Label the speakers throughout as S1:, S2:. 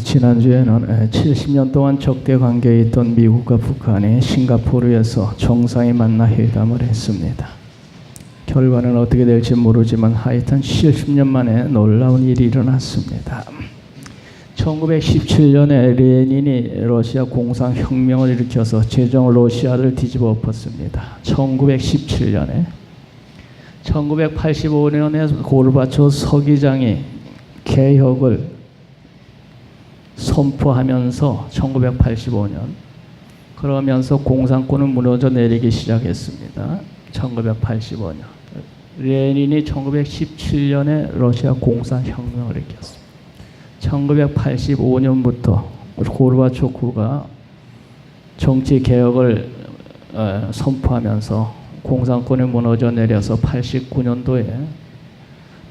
S1: 지난주에는 70년 동안 적대 관계에 있던 미국과 북한이 싱가포르에서 정상이 만나 회담을 했습니다. 결과는 어떻게 될지 모르지만 하여튼 70년 만에 놀라운 일이 일어났습니다. 1917년에 레닌이 러시아 공산혁명을 일으켜서 제정 러시아를 뒤집어 엎었습니다. 1917년에 1985년에 고르바초프 서기장이 개혁을 선포하면서 1985년 그러면서 공산권은 무너져 내리기 시작했습니다. 1985년 레닌이 1917년에 러시아 공산혁명을 일으켰습니다. 1985년부터 고르바초프가 정치 개혁을 선포하면서 공산권이 무너져 내려서 89년도에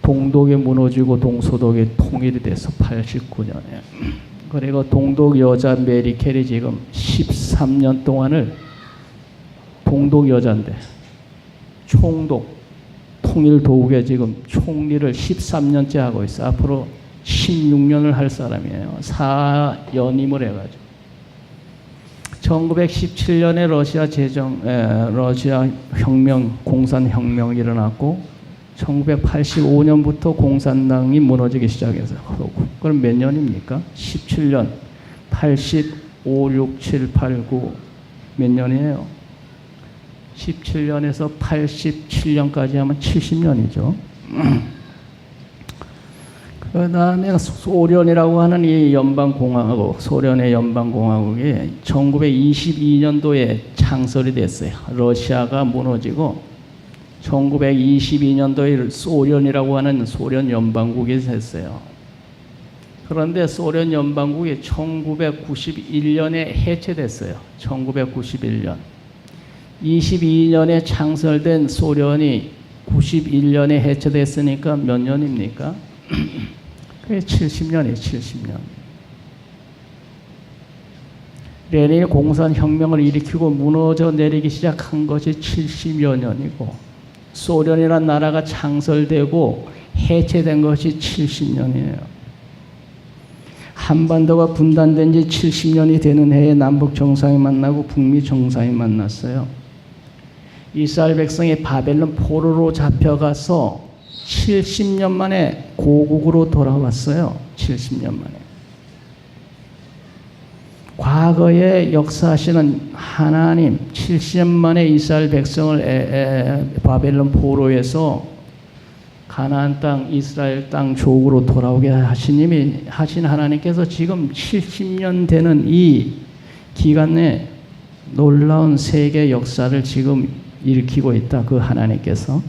S1: 동독이 무너지고 동서독이 통일이 돼서 89년에 그리고 동독 여자 메리 켈이 지금 13년 동안을 동독 여자인데 총독 통일 도국에 지금 총리를 13년째 하고 있어. 앞으로 16년을 할 사람이에요. 4연임을 해가지고 1917년에 러시아 혁명 공산혁명이 일어났고 1985년부터 공산당이 무너지기 시작해서 그럼 몇 년입니까? 17년 85, 6, 7, 8, 9 몇 년이에요? 17년에서 87년까지 하면 70년이죠. 그 다음에 소련이라고 하는 이 연방공화국, 소련의 연방공화국이 1922년도에 창설이 됐어요. 러시아가 무너지고 1922년도에 소련이라고 하는 소련 연방국이 됐어요. 그런데 소련 연방국이 1991년에 해체됐어요. 1991년. 22년에 창설된 소련이 91년에 해체됐으니까 몇 년입니까? 그게 70년이에요. 70년. 레닌이 공산혁명을 일으키고 무너져 내리기 시작한 것이 70여 년이고 소련이라는 나라가 창설되고 해체된 것이 70년이에요. 한반도가 분단된 지 70년이 되는 해에 남북 정상이 만나고 북미 정상이 만났어요. 이스라엘 백성이 바벨론 포로로 잡혀가서 70년 만에 고국으로 돌아왔어요. 70년 만에. 과거에 역사하시는 하나님 70년 만에 이스라엘 백성을 바벨론 포로에서 가나안 땅 이스라엘 땅 조국으로 돌아오게 하신 하나님께서 지금 70년 되는 이 기간에 놀라운 세계 역사를 지금 일으키고 있다. 그 하나님께서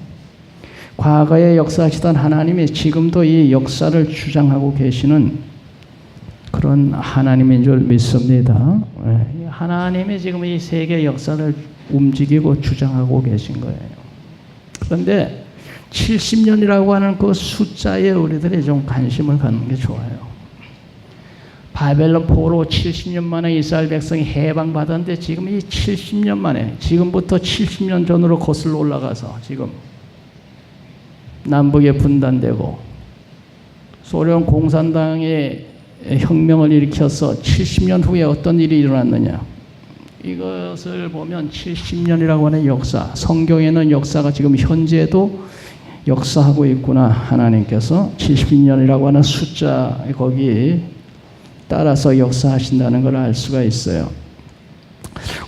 S1: 과거에 역사하시던 하나님이 지금도 이 역사를 주장하고 계시는 그런 하나님인 줄 믿습니다. 하나님이 지금 이 세계 역사를 움직이고 주장하고 계신 거예요. 그런데 70년이라고 하는 그 숫자에 우리들이 좀 관심을 갖는 게 좋아요. 바벨론 포로 70년 만에 이스라엘 백성이 해방받았는데 지금 이 70년 만에 지금부터 70년 전으로 거슬러 올라가서 지금 남북에 분단되고 소련 공산당의 혁명을 일으켜서 70년 후에 어떤 일이 일어났느냐. 이것을 보면 70년이라고 하는 역사, 성경에는 역사가 지금 현재도 역사하고 있구나. 하나님께서 70년이라고 하는 숫자 거기 따라서 역사하신다는 걸 알 수가 있어요.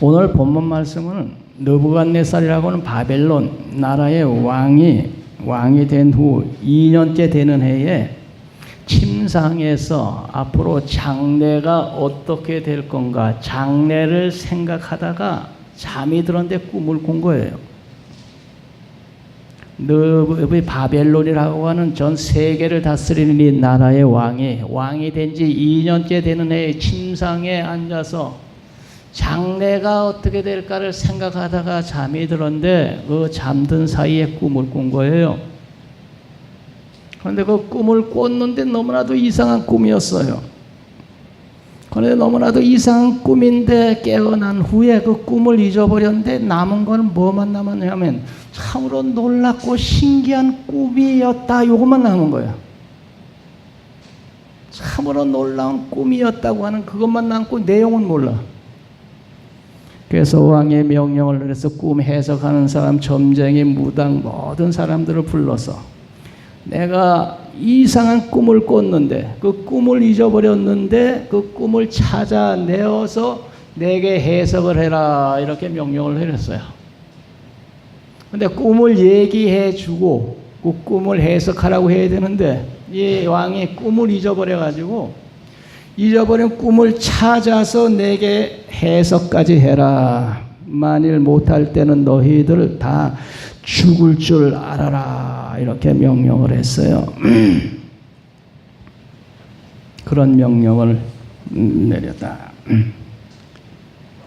S1: 오늘 본문 말씀은 느부갓네살이라고 하는 바벨론 나라의 왕이 된 후 2년째 되는 해에 침상에서 앞으로 장래가 어떻게 될 건가 장래를 생각하다가 잠이 들었는데 꿈을 꾼 거예요. 바벨론이라고 하는 전 세계를 다스리는 이 나라의 왕이 된 지 2년째 되는 해에 침상에 앉아서 장래가 어떻게 될까를 생각하다가 잠이 들었는데 그 잠든 사이에 꿈을 꾼 거예요. 그런데 그 꿈을 꿨는데 너무나도 이상한 꿈이었어요. 그런데 너무나도 이상한 꿈인데 깨어난 후에 그 꿈을 잊어버렸는데 남은 건 뭐만 남았냐면 참으로 놀랍고 신기한 꿈이었다. 요것만 남은 거예요. 참으로 놀라운 꿈이었다고 하는 그것만 남고 내용은 몰라. 그래서 왕의 명령을 내려서 꿈 해석하는 사람, 점쟁이, 무당 모든 사람들을 불러서 내가 이상한 꿈을 꿨는데 그 꿈을 잊어버렸는데 그 꿈을 찾아내어서 내게 해석을 해라 이렇게 명령을 내렸어요. 근데 꿈을 얘기해 주고 그 꿈을 해석하라고 해야 되는데 이 왕이 꿈을 잊어버려가지고 잊어버린 꿈을 찾아서 내게 해석까지 해라. 만일 못할 때는 너희들 다 죽을 줄 알아라. 이렇게 명령을 했어요. 그런 명령을 내렸다.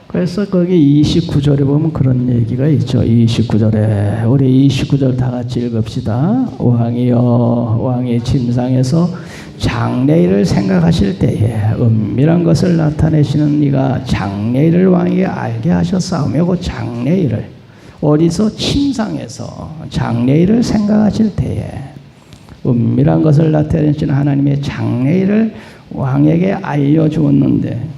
S1: 그래서 거기 29절에 보면 그런 얘기가 있죠. 29절에 우리 29절 다 같이 읽읍시다. 왕이 침상에서 장래일을 생각하실 때에 은밀한 것을 나타내시는 이가 장래일을 왕에게 알게 하셨사오며 그 장래일을 어디서 침상에서 장래일을 생각하실 때에 은밀한 것을 나타내시는 하나님의 장래일을 왕에게 알려주었는데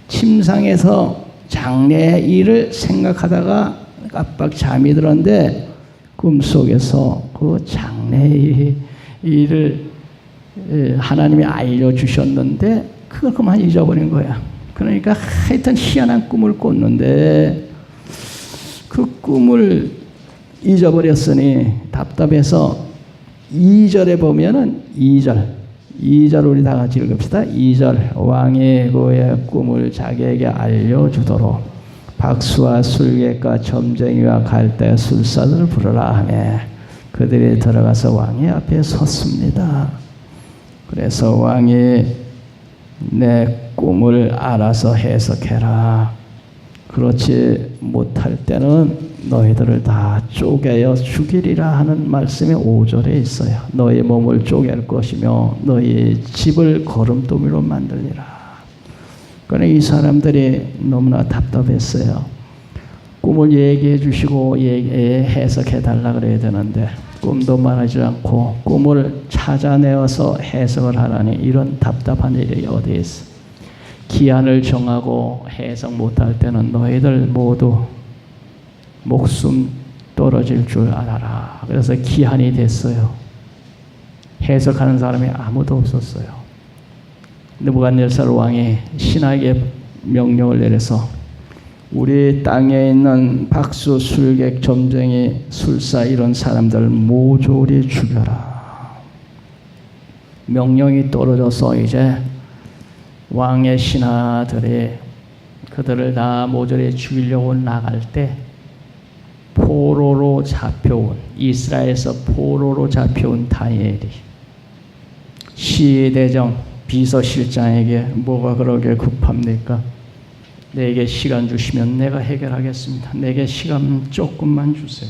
S1: 침상에서 장래일을 생각하다가 깜빡 잠이 들었는데 꿈속에서 그 장래일을 하나님이 알려주셨는데 그걸 그만 잊어버린 거야. 그러니까 하여튼 희한한 꿈을 꿨는데 그 꿈을 잊어버렸으니 답답해서 2절에 보면은 2절 우리 다 같이 읽읍시다. 2절 왕이 그의 꿈을 자기에게 알려주도록 박수와 술객과 점쟁이와 갈대 술사들을 부르라 하며 그들이 들어가서 왕의 앞에 섰습니다. 그래서 왕이 내 꿈을 알아서 해석해라. 그렇지 못할 때는 너희들을 다 쪼개어 죽이리라 하는 말씀이 5절에 있어요. 너희 몸을 쪼갤 것이며 너희 집을 거름더미로 만들리라. 그러나 이 사람들이 너무나 답답했어요. 꿈을 얘기해 주시고 해석해 달라 그래야 되는데 꿈도 말하지 않고 꿈을 찾아내어서 해석을 하라니 이런 답답한 일이 어디 있어. 기한을 정하고 해석 못할 때는 너희들 모두 목숨 떨어질 줄 알아라. 그래서 기한이 됐어요. 해석하는 사람이 아무도 없었어요. 느부갓네살 왕이 신하에게 명령을 내려서 우리 땅에 있는 박수, 술객, 점쟁이, 술사 이런 사람들 모조리 죽여라. 명령이 떨어져서 이제 왕의 신하들이 그들을 다 모조리 죽이려고 나갈 때 포로로 잡혀온 이스라엘에서 포로로 잡혀온 다니엘이 시대정 비서실장에게 뭐가 그렇게 급합니까? 내게 시간 주시면 내가 해결하겠습니다. 내게 시간 조금만 주세요.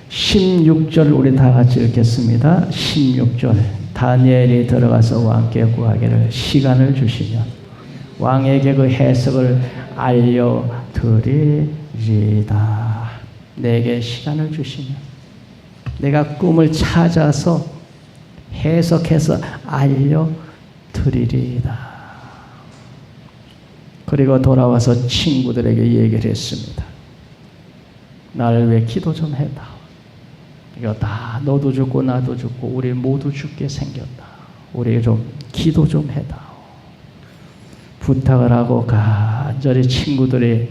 S1: 16절 우리 다 같이 읽겠습니다. 16절 다니엘이 들어가서 왕께 구하기를 시간을 주시면 왕에게 그 해석을 알려드리리다. 내게 시간을 주시면 내가 꿈을 찾아서 해석해서 알려드리리다. 그리고 돌아와서 친구들에게 얘기를 했습니다. 나를 왜 기도 좀 해다. 이거 다 너도 죽고 나도 죽고 우리 모두 죽게 생겼다. 우리 좀 기도 좀 해다. 부탁을 하고 간절히 친구들이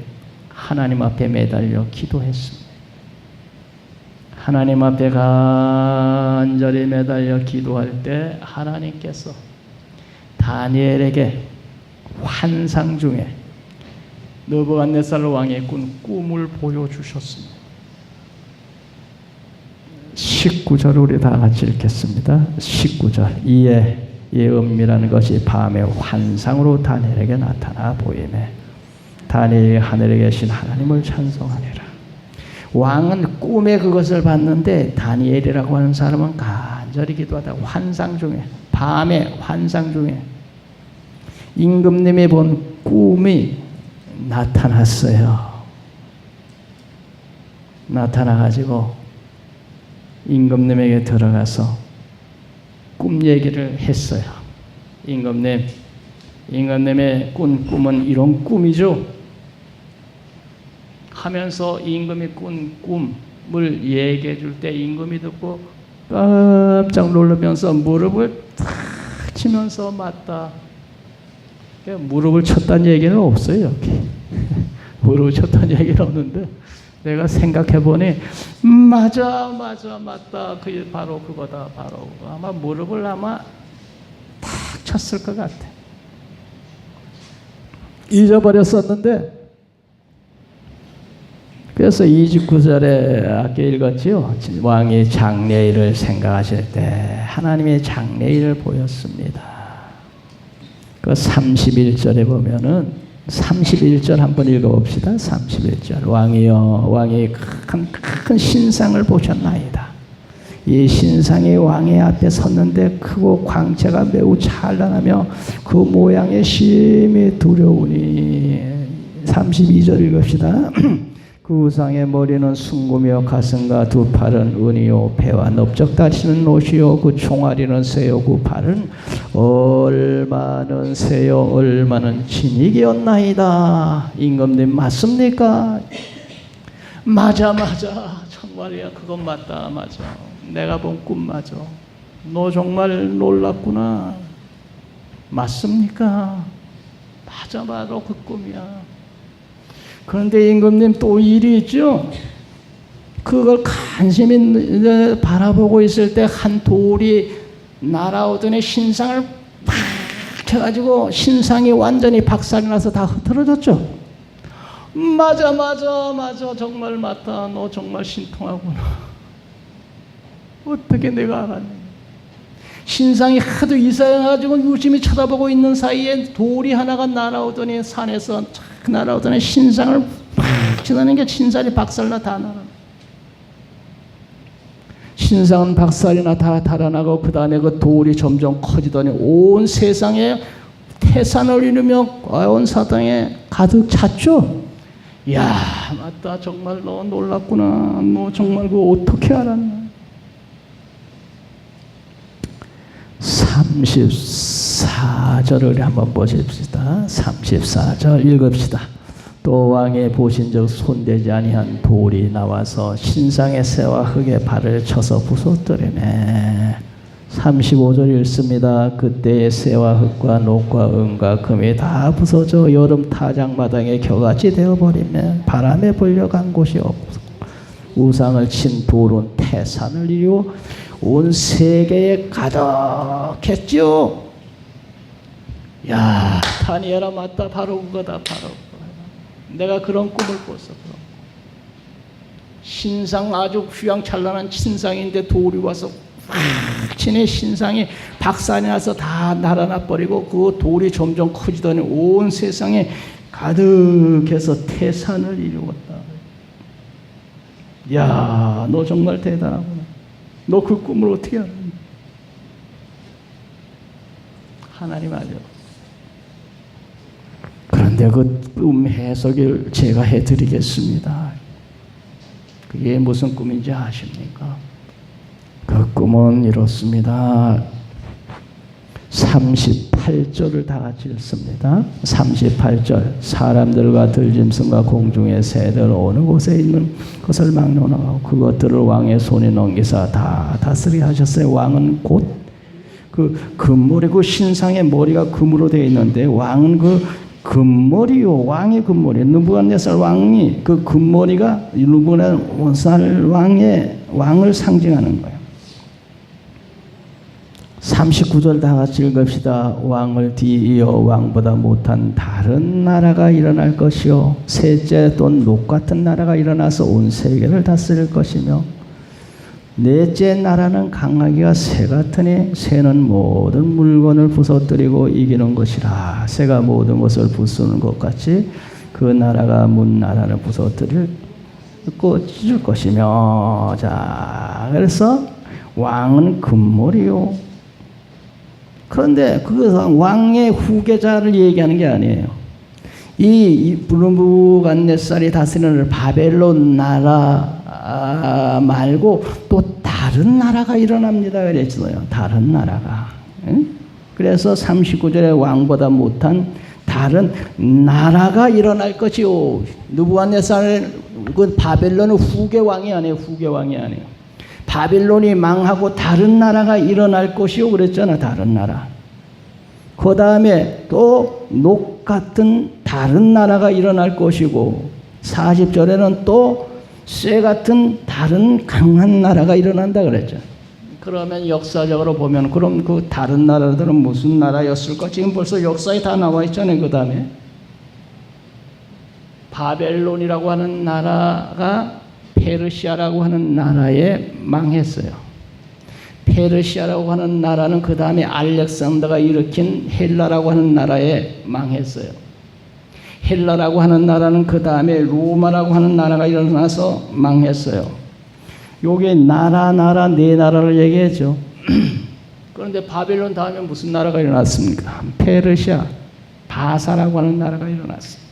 S1: 하나님 앞에 매달려 기도했습니다. 하나님 앞에 간절히 매달려 기도할 때 하나님께서 다니엘에게 환상 중에 느부갓네살 왕의 꾼 꿈을 보여주셨습니다. 19절 우리 다 같이 읽겠습니다. 19절 이에 이 은밀한 것이 밤에 환상으로 다니엘에게 나타나 보이매 다니엘이 하늘에 계신 하나님을 찬송하니라. 왕은 꿈에 그것을 봤는데 다니엘이라고 하는 사람은 간절히 기도하다 환상 중에 밤에 환상 중에 임금님이 본 꿈이 나타났어요. 나타나가지고 임금님에게 들어가서 꿈 얘기를 했어요. 임금님의 꾼 꿈은 이런 꿈이죠. 하면서 임금이 꾼 꿈을 얘기해 줄 때 임금이 듣고 깜짝 놀라면서 무릎을 탁 치면서 맞다. 무릎을 쳤다는 얘기는 없어요. 여기. 무릎을 쳤다는 얘기는 없는데 내가 생각해 보니 맞다. 그게 바로 그거다. 바로 아마 무릎을 탁 쳤을 것 같아. 잊어버렸었는데 그래서 29절에 아까 읽었지요. 왕이 장래일을 생각하실 때 하나님의 장래일을 보였습니다. 그 31절에 보면은 31절 한번 읽어봅시다. 31절 왕이 큰 신상을 보셨나이다. 이 신상이 왕의 앞에 섰는데 크고 광채가 매우 찬란하며 그 모양의 심히 두려우니 32절 읽읍시다. 그 우상의 머리는 숭고며 가슴과 두 팔은 은이요 배와 넓적다리는 옷이요 그 종아리는 쇠요 그 발은 얼마는 쇠요 얼마는 진익이었나이다. 임금님 맞습니까? 맞아 정말이야. 그건 맞다. 맞아. 내가 본 꿈 맞아. 너 정말 놀랍구나. 맞습니까? 맞아 바로 그 꿈이야. 그런데 임금님 또 일이 있죠. 그걸 간신히 바라보고 있을 때 한 돌이 날아오더니 신상을 팍 쳐가지고 신상이 완전히 박살이 나서 다 흐트러졌죠. 맞아 정말 맞다. 너 정말 신통하구나. 어떻게 내가 알았니? 신상이 하도 이상해가지고 유심히 쳐다보고 있는 사이에 돌이 하나가 날아오더니 산에서 착 날아오더니 신상을 팍 치다는 게 신상이 박살나 다 날아. 신상은 박살이나 다 달아나고 그 다음에 그 돌이 점점 커지더니 온 세상에 태산을 이루며 온 사방에 가득 찼죠. 이야 맞다. 정말 너 놀랐구나. 너 정말 그거 어떻게 알았나. 34절을 한번 보십시다. 34절 읽읍시다. 또 왕이 보신 적 손대지 아니한 돌이 나와서 신상의 새와 흙에 발을 쳐서 부숴뜨리네. 35절 읽습니다. 그때의 새와 흙과 녹과 은과 금이 다 부서져 여름 타작마당에 겨같이 되어버리며 바람에 불려간 곳이 없고 우상을 친 돌은 태산을 이루어 온 세계에 가득했죠. 야, 다니엘아 맞다. 바로 그거다. 바로 그거다. 내가 그런 꿈을 꿨어. 신상 아주 휘황찬란한 신상인데 돌이 와서 친의 신상이 박살이 나서 다 날아나 버리고 그 돌이 점점 커지더니 온 세상에 가득해서 태산을 이루었다. 야, 너 정말 대단하구나. 너 그 꿈을 어떻게 알았니? 하나님 알려. 그런데 그 꿈 해석을 제가 해드리겠습니다. 그게 무슨 꿈인지 아십니까? 그 꿈은 이렇습니다. 38절을 다 같이 읽습니다. 38절 사람들과 들짐승과 공중의 새들 어느 곳에 있는 것을 막론하고 그것들을 왕의 손에 넘기사 다 다스리게 하셨어요. 왕은 곧 그 금머리 그 신상의 머리가 금으로 되어 있는데 왕은 그 금머리요 왕의 금머리 느부갓네살 왕이 그 금머리가 느부갓네살 왕을 상징하는 거예요. 39절 다 같이 읽읍시다. 왕을 뒤이어 왕보다 못한 다른 나라가 일어날 것이요 셋째 또 녹 같은 나라가 일어나서 온 세계를 다스릴 것이며 넷째 나라는 강하기가 새 같으니 새는 모든 물건을 부서뜨리고 이기는 것이라. 새가 모든 것을 부수는 것 같이 그 나라가 문 나라를 부서뜨릴 꽂을 것이며. 자, 그래서 왕은 금머리요. 그런데 그것은 왕의 후계자를 얘기하는 게 아니에요. 이 느부갓네살이 다스리는 바벨론 나라 말고 또 다른 나라가 일어납니다. 그랬어요. 다른 나라가. 그래서 39절에 왕보다 못한 다른 나라가 일어날 것이요. 느부갓네살 그 바벨론은 후계 왕이 아니에요. 후계 왕이 아니에요. 바벨론이 망하고 다른 나라가 일어날 것이요. 그랬잖아. 다른 나라. 그 다음에 또 녹 같은 다른 나라가 일어날 것이고 40절에는 또 쇠 같은 다른 강한 나라가 일어난다 그랬죠. 그러면 역사적으로 보면 그럼 그 다른 나라들은 무슨 나라였을까? 지금 벌써 역사에 다 나와 있잖아요. 그 다음에 바벨론이라고 하는 나라가 페르시아라고 하는 나라에 망했어요. 페르시아라고 하는 나라는 그 다음에 알렉산더가 일으킨 헬라라고 하는 나라에 망했어요. 헬라라고 하는 나라는 그 다음에 로마라고 하는 나라가 일어나서 망했어요. 요게 나라 네 나라를 얘기했죠. 그런데 바벨론 다음에 무슨 나라가 일어났습니까? 페르시아, 바사라고 하는 나라가 일어났어요.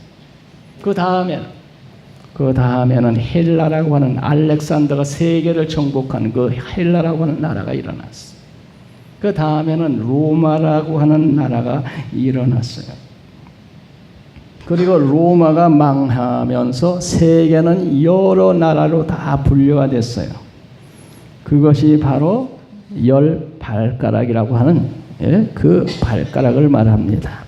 S1: 그 다음에는 헬라라고 하는 알렉산더가 세계를 정복한 그 헬라라고 하는 나라가 일어났어요. 그 다음에는 로마라고 하는 나라가 일어났어요. 그리고 로마가 망하면서 세계는 여러 나라로 다 분류가 됐어요. 그것이 바로 10발가락이라고 하는 그 발가락을 말합니다.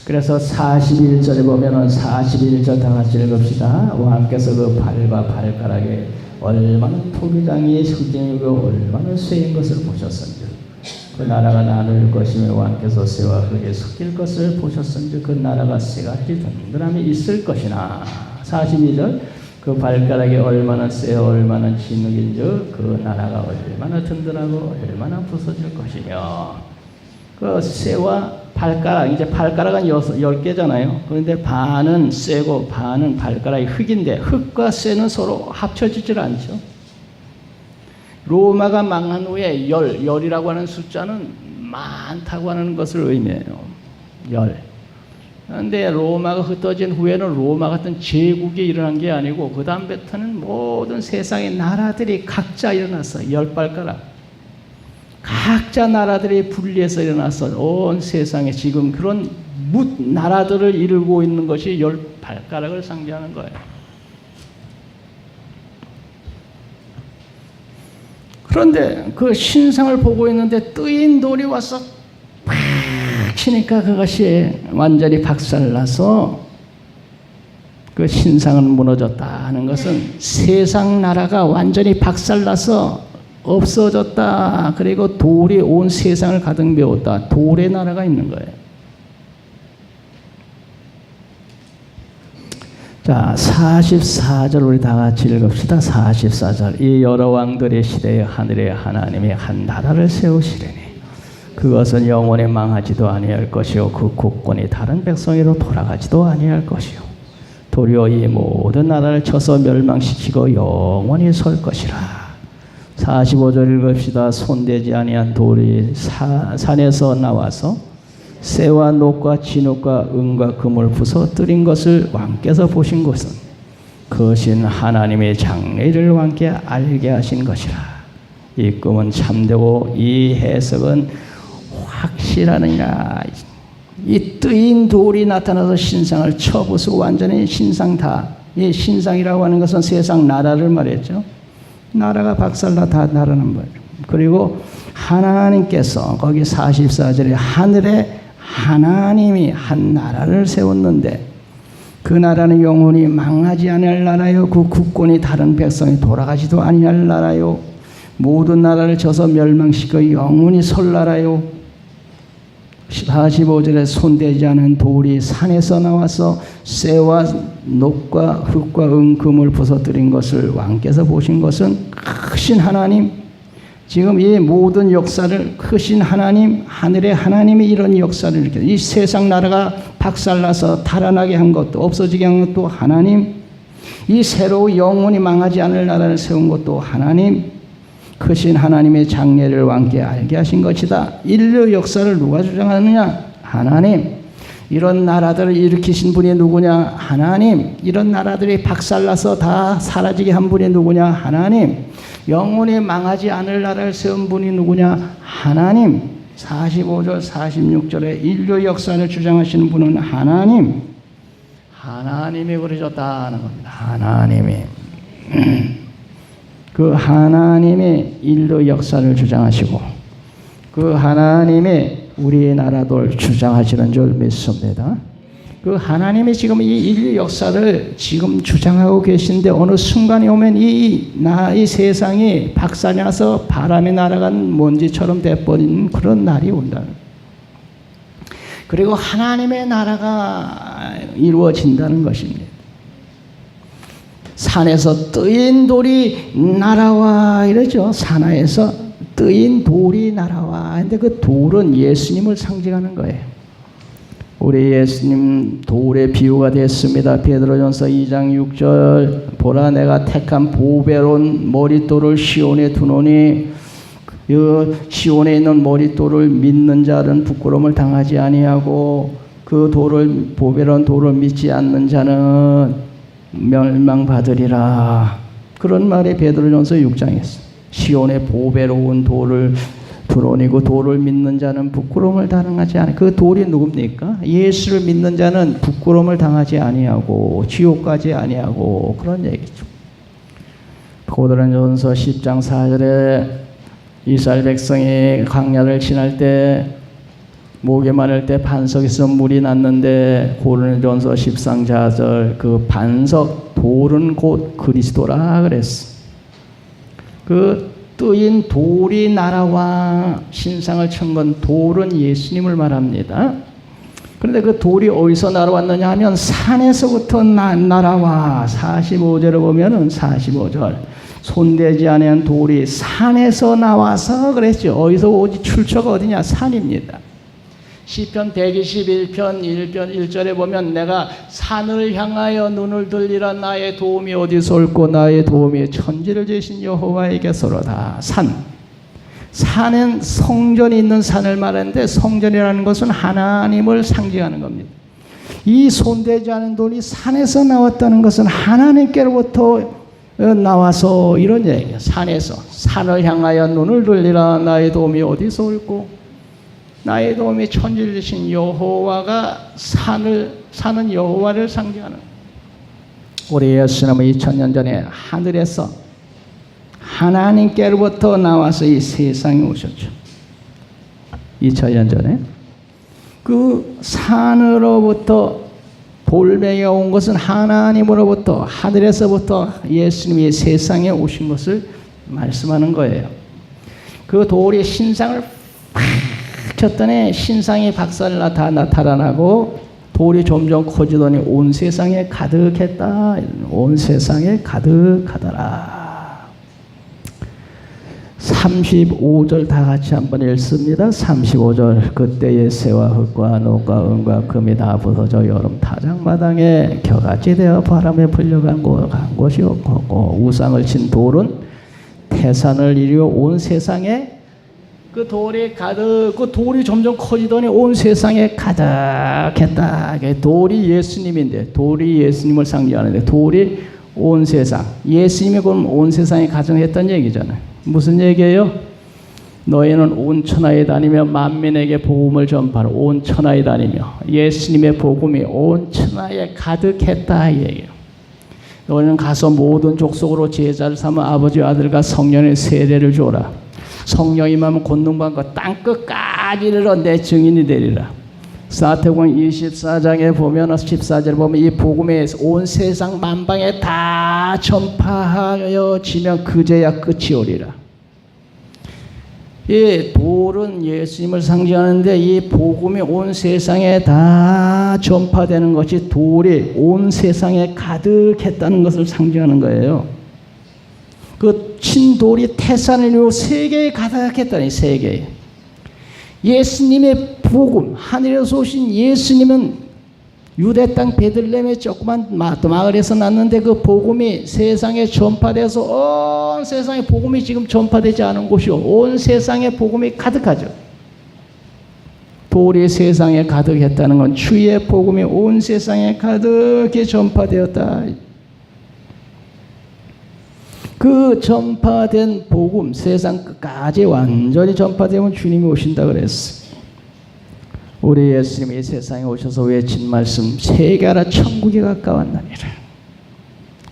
S1: 그래서 41절에 보면은 41절 다 같이 읽읍시다. 왕께서 그 발과 발가락에 얼마나 토기장이 흙이고 얼마나 쇠인 것을 보셨은지 그 나라가 나눌 것이며 왕께서 쇠와 흙에 섞일 것을 보셨은지 그 나라가 쇠같이 든든함이 있을 것이나 42절 그 발가락이 얼마나 쇠 얼마나 진흙인지 그 나라가 얼마나 든든하고 얼마나 부서질 것이며 그 쇠와 발가락 이제 발가락은 10개잖아요. 그런데 반은 쇠고 반은 발가락이 흙인데 흙과 쇠는 서로 합쳐지질 않죠. 로마가 망한 후에 열이라고 하는 숫자는 많다고 하는 것을 의미해요. 그런데 로마가 흩어진 후에는 로마 같은 제국이 일어난 게 아니고 그 다음부터는 모든 세상의 나라들이 각자 일어났어. 10발가락. 각자 나라들이 분리해서 일어났어. 온 세상에 지금 그런 나라들을 이루고 있는 것이 10발가락을 상징하는 거예요. 그런데 그 신상을 보고 있는데 뜨인 돌이 와서 팍 치니까 그것이 완전히 박살나서 그 신상은 무너졌다 하는 것은 세상 나라가 완전히 박살나서 없어졌다. 그리고 돌이 온 세상을 가득 메웠다. 돌의 나라가 있는 거예요. 자, 44절 우리 다 같이 읽읍시다. 44절. 이 여러 왕들의 시대에 하늘의 하나님이 한 나라를 세우시리니 그것은 영원히 망하지도 아니할 것이요 그 국권이 다른 백성으로 돌아가지도 아니할 것이요 도리어 이 모든 나라를 쳐서 멸망시키고 영원히 설 것이라. 45절 읽읍시다. 손대지 아니한 돌이 산에서 나와서 쇠와 녹과 진흙과 은과 금을 부서뜨린 것을 왕께서 보신 것은 거신 하나님의 장래를 왕께 알게 하신 것이라. 이 꿈은 참되고 이 해석은 확실하느니라. 이 뜨인 돌이 나타나서 신상을 쳐부수고 완전히 신상 다. 이 신상이라고 하는 것은 세상 나라를 말했죠. 나라가 박살나다라는 거예요. 그리고 하나님께서 거기 44절에 하늘에 하나님이 한 나라를 세웠는데 그 나라는 영원히 망하지 아니할 나라요 그 국권이 다른 백성이 돌아가지도 아니할 나라요 모든 나라를 쳐서 멸망시켜 영원히 설 나라요. 45절에 손대지 않은 돌이 산에서 나와서 쇠와 녹과 흙과 금을 부서뜨린 것을 왕께서 보신 것은 크신 하나님, 지금 이 모든 역사를 크신 하나님, 하늘의 하나님이 이런 역사를 이렇게 이 세상 나라가 박살나서 달아나게 한 것도 없어지게 한 것도 하나님, 이 새로 영원히 망하지 않을 나라를 세운 것도 하나님, 크신 하나님의 장래를 왕께 알게 하신 것이다. 인류 역사를 누가 주장하느냐? 하나님. 이런 나라들을 일으키신 분이 누구냐? 하나님. 이런 나라들이 박살나서 다 사라지게 한 분이 누구냐? 하나님. 영원히 망하지 않을 나라를 세운 분이 누구냐? 하나님. 45절 46절에 인류 역사를 주장하시는 분은 하나님. 하나님이 그러셨다는 겁니다. 하나님이. 그 하나님이 인류 역사를 주장하시고 그 하나님이 우리나라도 주장하시는 줄 믿습니다. 그 하나님이 지금 이 인류 역사를 지금 주장하고 계신데 어느 순간이 오면 이 세상이 박살나서 바람에 날아간 먼지처럼 돼버린 그런 날이 온다는. 그리고 하나님의 나라가 이루어진다는 것입니다. 산에서 뜨인 돌이 날아와 이러죠. 산하에서 뜨인 돌이 날아와. 근데 그 돌은 예수님을 상징하는 거예요. 우리 예수님 돌의 비유가 됐습니다. 베드로전서 2장 6절 보라 내가 택한 보배로운 머릿돌을 시온에 두노니 시온에 있는 머릿돌을 믿는 자는 부끄러움을 당하지 아니하고 그 돌을 보배로운 돌을 믿지 않는 자는 멸망받으리라. 그런 말이 베드로전서 6장에 있어요. 시온에 보배로운 돌을 두로니고 돌을 믿는 자는 부끄러움을 당하지 아니. 그 돌이 누굽니까? 예수를 믿는 자는 부끄러움을 당하지 아니하고 지옥 가지 아니하고 그런 얘기죠. 고린도전서 10장 4절에 이스라엘 백성이 광야를 지날 때 목에 마를 때 반석에서 물이 났는데 고린도전서 10장 4절 그 반석 돌은 곧 그리스도라 그랬어. 그 뜨인 돌이 날아와 신상을 천 건 돌은 예수님을 말합니다. 그런데 그 돌이 어디서 날아왔느냐 하면 산에서부터 날아와. 45절을 보면은 45절 손대지 않은 돌이 산에서 나와서 그랬죠. 어디서 오지? 출처가 어디냐? 산입니다. 시편 121편 1절에 보면 내가 산을 향하여 눈을 들리라. 나의 도움이 어디서 올고 나의 도움이 천지를 지으신 여호와에게서로다. 산은 성전이 있는 산을 말하는데 성전이라는 것은 하나님을 상징하는 겁니다. 이 손대지 않은 돌이 산에서 나왔다는 것은 하나님께로부터 나와서 이런 얘기예요. 산을 향하여 눈을 들리라. 나의 도움이 어디서 올고 나의 도움이 천지를 지으신 여호와가 사는 여호와를 상징하는. 우리 예수님은 2000년 전에 하늘에서 하나님께로부터 나와서 이 세상에 오셨죠. 2000년 전에 그 산으로부터 돌멩이가 온 것은 하나님으로부터 하늘에서부터 예수님이 세상에 오신 것을 말씀하는 거예요. 그 돌이 신상을 쳤더니 신상이 박살나 다 나타나고 돌이 점점 커지더니 온 세상에 가득했다. 온 세상에 가득하더라. 35절 다 같이 한번 읽습니다. 35절 그때의 새와 흙과 녹과 은과 금이 다 부서져 여름 타작마당에 겨같이 되어 바람에 불려간 곳이 없고 우상을 친 돌은 태산을 이루어 온 세상에 그 돌이 그 돌이 점점 커지더니 온 세상에 가득했다. 돌이 예수님인데 돌이 예수님을 상징하는데 돌이 온 세상. 예수님이 그럼 온 세상에 가정했다는 얘기잖아요. 무슨 얘기예요? 너희는 온 천하에 다니며 만민에게 복음을 전파하라. 온 천하에 다니며 예수님의 복음이 온 천하에 가득했다 이 얘기예요. 너희는 가서 모든 족속으로 제자를 삼아 아버지와 아들과 성령의 세례를 줘라. 성령 임하면 권능받고 땅끝까지 이르러 내 증인이 되리라. 사태복음 24장에 보면 14절에 보면 이 복음이 온 세상 만방에 다 전파하여지면 그제야 끝이 오리라. 이 돌은 예수님을 상징하는데 이 복음이 온 세상에 다 전파되는 것이 돌이 온 세상에 가득했다는 것을 상징하는 거예요. 그 친돌이 태산을 이루고 세계에 가득했다니. 세계에 예수님의 복음 하늘에서 오신 예수님은 유대 땅 베들레헴의 조그만 마을에서 났는데 그 복음이 세상에 전파돼서 온 세상에 복음이 지금 전파되지 않은 곳이요 온 세상에 복음이 가득하죠. 돌이 세상에 가득했다는 건 주의 복음이 온 세상에 가득히 전파되었다. 그 전파된 복음 세상 끝까지 완전히 전파되면 주님이 오신다 그랬어. 우리 예수님이 세상에 오셔서 외친 말씀, 세계 알아 천국이 가까웠느니라.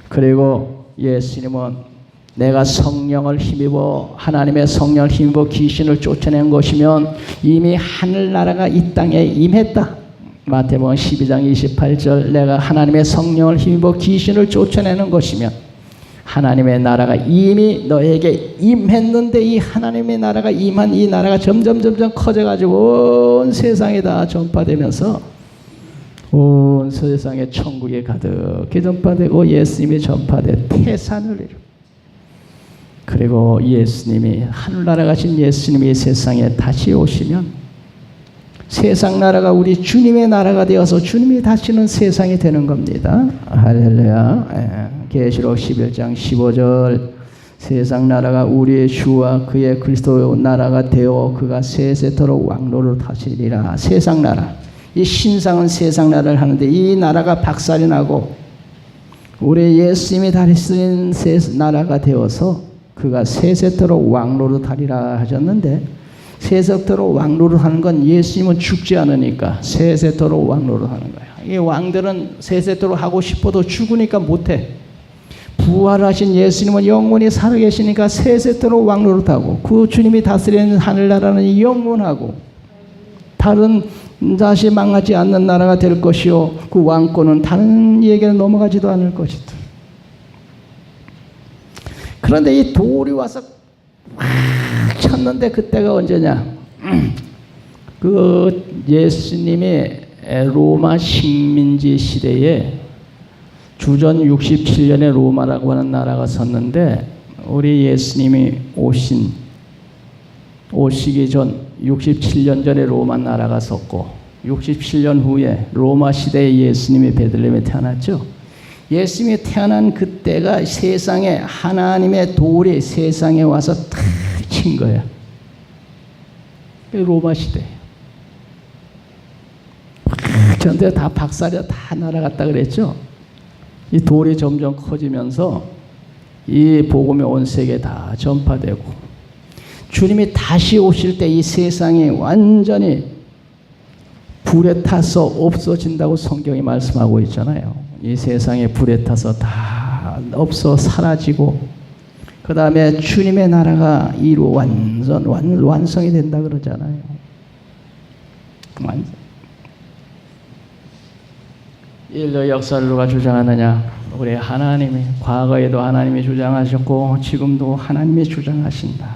S1: 그리고 예수님은 내가 성령을 힘입어 하나님의 성령을 힘입어 귀신을 쫓아낸 것이면 이미 하늘나라가 이 땅에 임했다. 마태복음 12장 28절 내가 하나님의 성령을 힘입어 귀신을 쫓아내는 것이면 하나님의 나라가 이미 너에게 임했는데 이 하나님의 나라가 임한 이 나라가 점점 커져가지고 온 세상에 다 전파되면서 온 세상에 천국에 가득히 전파되고 예수님이 전파된 태산을 이루고 그리고 예수님이 하늘나라 가신 예수님이 세상에 다시 오시면 세상 나라가 우리 주님의 나라가 되어서 주님이 다시는 세상이 되는 겁니다. 할렐루야. 계시록 11장 15절 세상 나라가 우리의 주와 그의 그리스도 나라가 되어 그가 세세토록 왕노를 다스리리라. 세상 나라. 이 신상은 세상 나라를 하는데 이 나라가 박살이 나고 우리 예수님이 다스리는 나라가 되어서 그가 세세토록 왕노를 하리라 하셨는데 세세토록 왕노를 하는 건 예수님은 죽지 않으니까 세세토록 왕노를 하는 거야. 이 왕들은 세세토록 하고 싶어도 죽으니까 못해. 부활하신 예수님은 영원히 살아계시니까 세세토록 왕노를 하고 그 주님이 다스리는 하늘나라는 영원하고 다른 다시 망하지 않는 나라가 될 것이요 그 왕권은 다른 이에게는 넘어가지도 않을 것이다. 그런데 이 돌이 와서 막 쳤는데 그때가 언제냐? 그 예수님이 로마 식민지 시대에 주전 67년에 로마라고 하는 나라가 섰는데 우리 예수님이 오시기 전 67년 전에 로마 나라가 섰고 67년 후에 로마 시대에 예수님이 베들레헴에 태어났죠. 예수님이 태어난 그때가 세상에 하나님의 돌이 세상에 와서 탁 친 거야. 로마 시대. 전대 다 박살이 다 날아갔다 그랬죠. 이 돌이 점점 커지면서 이 복음이 온 세계에 다 전파되고 주님이 다시 오실 때 이 세상이 완전히 불에 타서 없어진다고 성경이 말씀하고 있잖아요. 이 세상에 불에 타서 다 없어 사라지고 그 다음에 주님의 나라가 완성이 된다 그러잖아요. 완성. 인류 역사를 누가 주장하느냐? 우리 하나님이 과거에도 하나님이 주장하셨고 지금도 하나님이 주장하신다.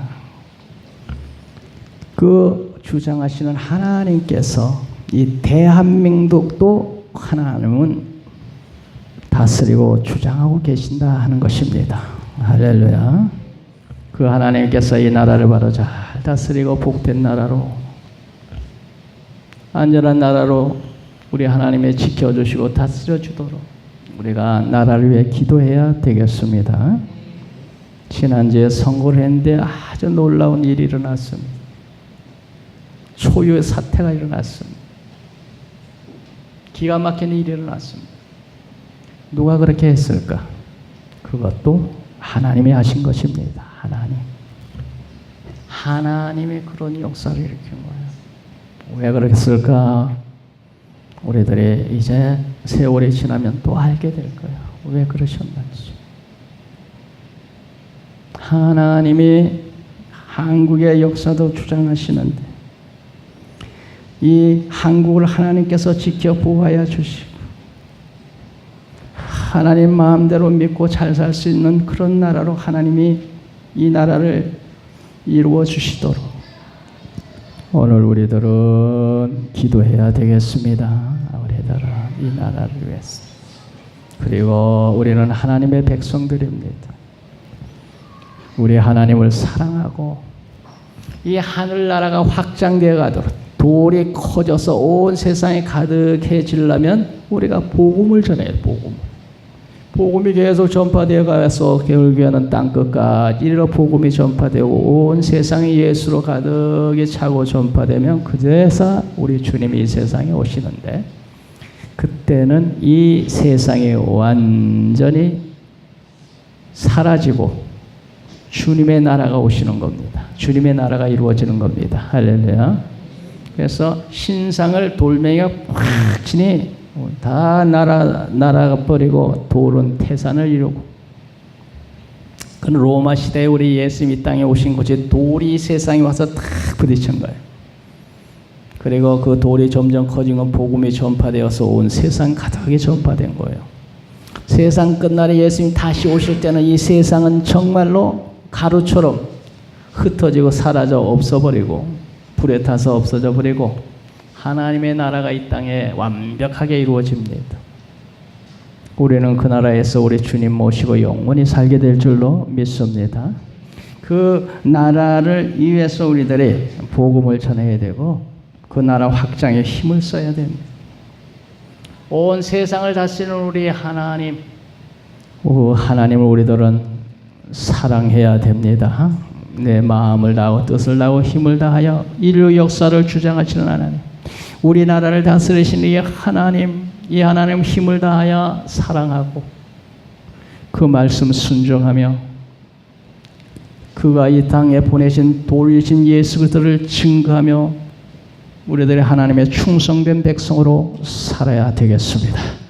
S1: 그 주장하시는 하나님께서 이 대한민국도 하나님은 다스리고 주장하고 계신다 하는 것입니다. 할렐루야. 그 하나님께서 이 나라를 바로 잘 다스리고 복된 나라로 안전한 나라로 우리 하나님이 지켜주시고 다스려 주도록 우리가 나라를 위해 기도해야 되겠습니다. 지난주에 선거를 했는데 아주 놀라운 일이 일어났습니다. 초유의 사태가 일어났습니다. 기가 막힌 일이 일어났습니다. 누가 그렇게 했을까? 그것도 하나님이 하신 것입니다. 하나님이 그런 역사를 일으킨 거예요. 왜 그랬을까? 우리들이 이제 세월이 지나면 또 알게 될 거예요. 왜 그러셨는지. 하나님이 한국의 역사도 주장하시는데 이 한국을 하나님께서 지켜 보호하여 주시고 하나님 마음대로 믿고 잘 살 수 있는 그런 나라로 하나님이 이 나라를 이루어 주시도록 오늘 우리들은 기도해야 되겠습니다. 우리들은 이 나라를 위해서. 그리고 우리는 하나님의 백성들입니다. 우리 하나님을 사랑하고 이 하늘나라가 확장되어 가도록 돌이 커져서 온 세상에 가득해지려면 우리가 복음을 전해야 돼. 복음이 계속 전파되어 가서 결국에는 땅끝까지 이르러 복음이 전파되고 온 세상이 예수로 가득히 차고 전파되면 그제서 우리 주님이 이 세상에 오시는데, 그때는 이 세상이 완전히 사라지고 주님의 나라가 오시는 겁니다. 주님의 나라가 이루어지는 겁니다. 할렐루야. 그래서 신상을 돌멩이가 확진히 다 날아가 버리고 돌은 태산을 이루고, 그 로마 시대에 우리 예수님이 땅에 오신 것이 돌이 세상에 와서 탁 부딪힌 거예요. 그리고 그 돌이 점점 커진 건 복음이 전파되어서 온 세상 가득히 전파된 거예요. 세상 끝날에 예수님 다시 오실 때는 이 세상은 정말로 가루처럼 흩어지고 사라져 없어버리고 불에 타서 없어져 버리고 하나님의 나라가 이 땅에 완벽하게 이루어집니다. 우리는 그 나라에서 우리 주님 모시고 영원히 살게 될 줄로 믿습니다. 그 나라를 위해서 우리들이 복음을 전해야 되고 그 나라 확장에 힘을 써야 됩니다. 온 세상을 다스리는 우리 하나님, 하나님을 우리들은 사랑해야 됩니다. 내 마음을 다하고 뜻을 다하고 힘을 다하여 인류 역사를 주장하시는 하나님, 우리나라를 다스리시는 이 하나님 힘을 다하여 사랑하고 그 말씀 순종하며 그가 이 땅에 보내신 돌이신 예수 그리스도를 증거하며 우리들의 하나님의 충성된 백성으로 살아야 되겠습니다.